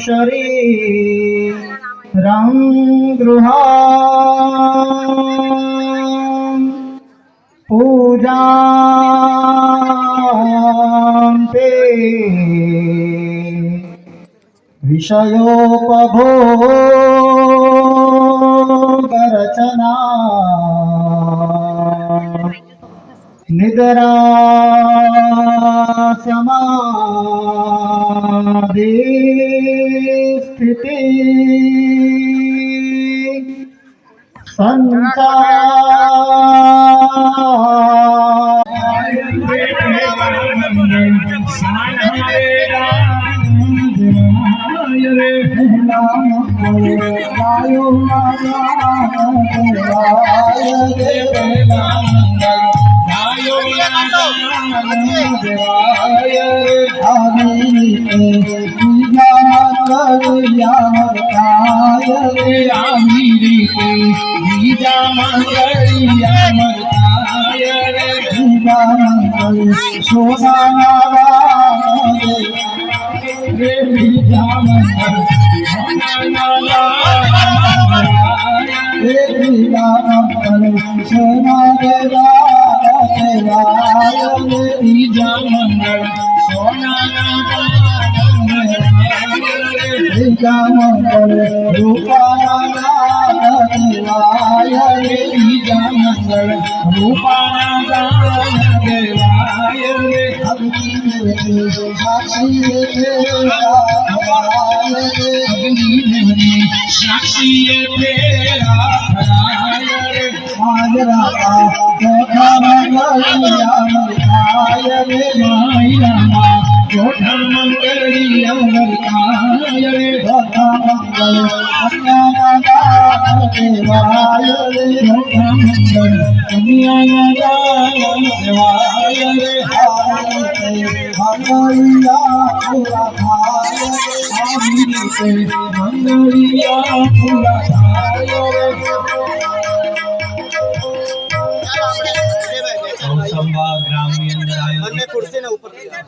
शरीरं गृहां पूजां ते विषयोपभोगरचना निद्रा समाधि स्थिति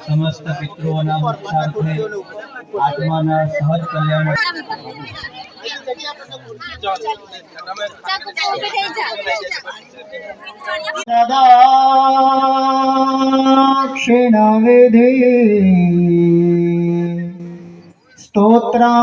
समस्त पितृओना मोक्षार्थे आत्माना सहज कल्याण दक्षिण विधि स्तोत्रा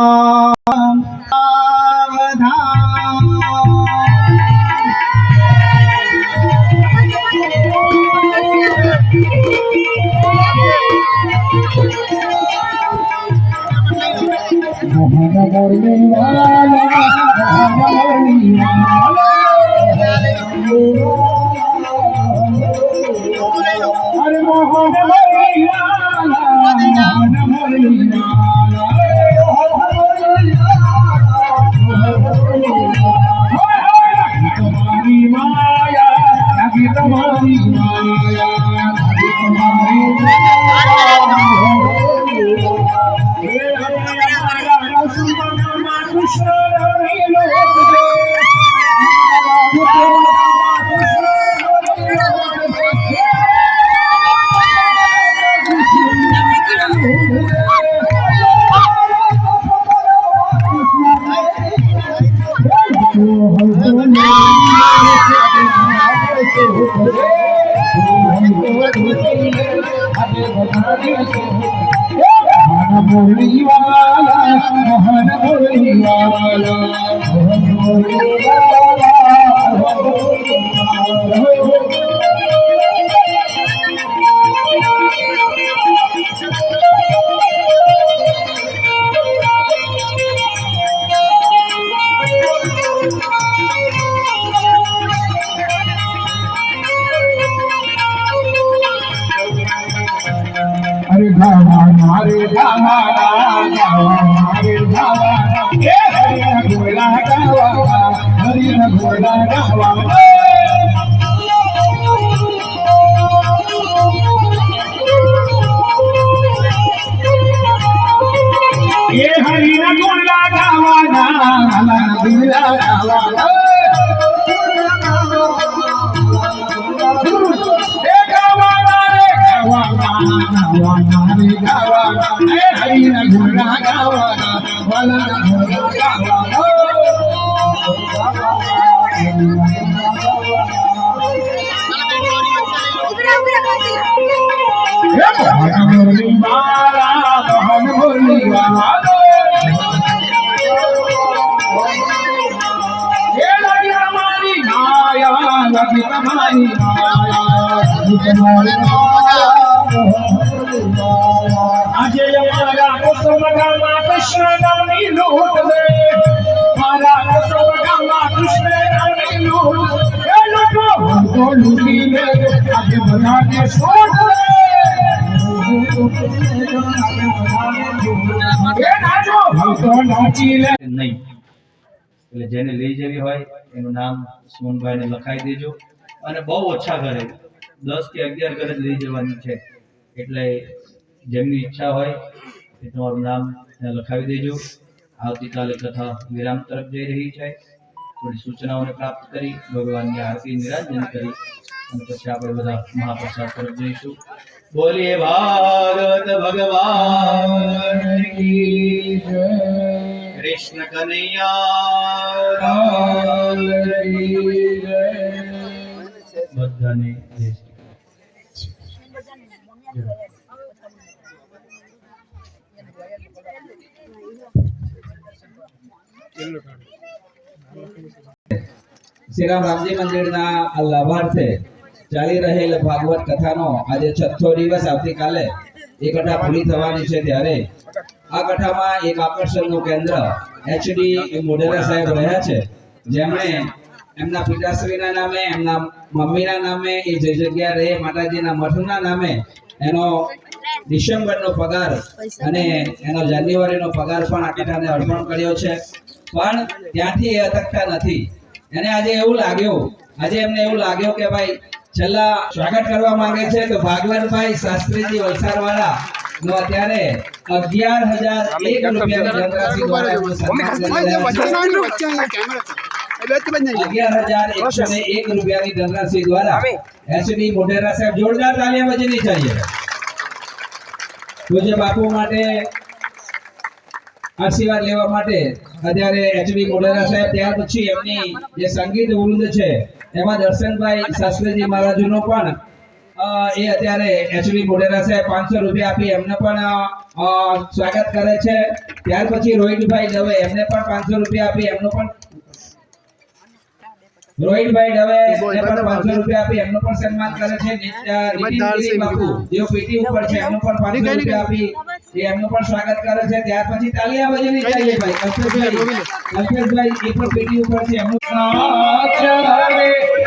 હે હરિના ગુણગાન ગાવાના વાલાના ગુણગાન ગાવાના મુરલી મારા મોહન મુરલી વાળો એ લાગ્યા મારી માયા લાગી તમારી માયા આજે અમારા કુસુમગામમાં કૃષ્ણ નામની લૂંટ લે મારા કુસુમગામમાં કૃષ્ણ નામની લૂંટ એ લોકો તો લૂંટી લે આજે બધાને છોડ લે નહીં એટલે જેને લઈ જવી હોય એનું નામ સુમનભાઈ ને લખાઈ દેજો અને બહુ ઓછા ઘરે 10 કે 11 ઘરે લઈ જવાની છે એટલે જેમની ઈચ્છા હોય એ તમારું નામ લખાવી દેજો આવતીકાલે કથા વિરામ તરફ જઈ રહી છે થોડી સૂચનાઓને પ્રાપ્ત કરી ભગવાનની આરતી નિરાજન કરી અને પછી આપણે બધા મહાપ્રસાદ તરફ જઈશું બોલીએ ભાગવત ભગવાન કી જય કૃષ્ણ કનૈયા બધાને જય શ્રી રામ રામજી મંદિરના લાભાર્થે ચાલી રહેલ ભાગવત કથાનો આજે 6થો દિવસ આવતીકાલે એ કથા પૂરી થવાની છે ત્યારે આ કથામાં એક આકર્ષણનું કેન્દ્ર એચડી મોઢેરા સાહેબ રહ્યા છે જેમણે એમના પિતાશ્રીના નામે એમના મમ્મીના નામે એ જે જગ્યા રહે માતાજીના મઠના નામે એનો ડિસેમ્બરનો પગાર અને એનો જાન્યુઆરીનો પગાર પણ આ કથાને અર્પણ કર્યો છે પણ ત્યાંથી એ અટકતા નથી એને આજે એમને એવું લાગ્યું કે ભાઈ છેલ્લા સ્વાગત કરવા માંગે છે તો ભાગવતભાઈ શાસ્ત્રીજી વલસાડવાળા નો અત્યારે 11,001 રૂપિયાની ધનરાશિ દ્વારા એમનું સન્માન કરી રહ્યા છે 11,101 રૂપિયાની ધનરાશિ દ્વારા એચડી મોઢેરા સાહેબ જોરદાર તાલિયાं બજની चाहिए પૂજ્ય બાપુ માટે આશીર્વાદ લેવા માટે અત્યારે એચડી મોઢેરા સાહેબ ત્યાર પછી એમની જે સંગીત વૃંદ છે એમાં દર્શનભાઈ શાસ્ત્રીજી મહારાજનો પણ એ અત્યારે એચડી મોઢેરા સાહેબ 500 રૂપિયા આપી એમને પણ સ્વાગત કરે છે ત્યાર પછી રોહિતભાઈ દવે એમને પણ 500 રૂપિયા આપી એમનું પણ રોહિતભાઈ દવે ને પણ 500 રૂપિયા આપી એમનું પણ સન્માન કરે છે નીતિનગીરી બાપુ જેઓ પીટી ઉપર છે એમનું પણ 500 રૂપિયા આપી એમનું પણ સ્વાગત કરે છે ત્યાર પછી તાલિયા બજની चाहिए ભાઈ કલ્પેશભાઈ એ પણ પીટી ઉપર છે એમનું પાર્વતી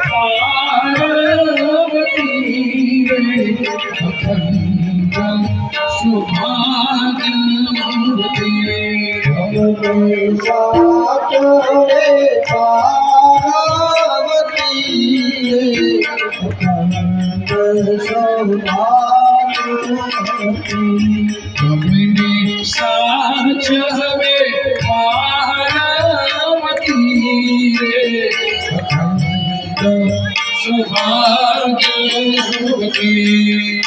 સૌભાગ્યવતી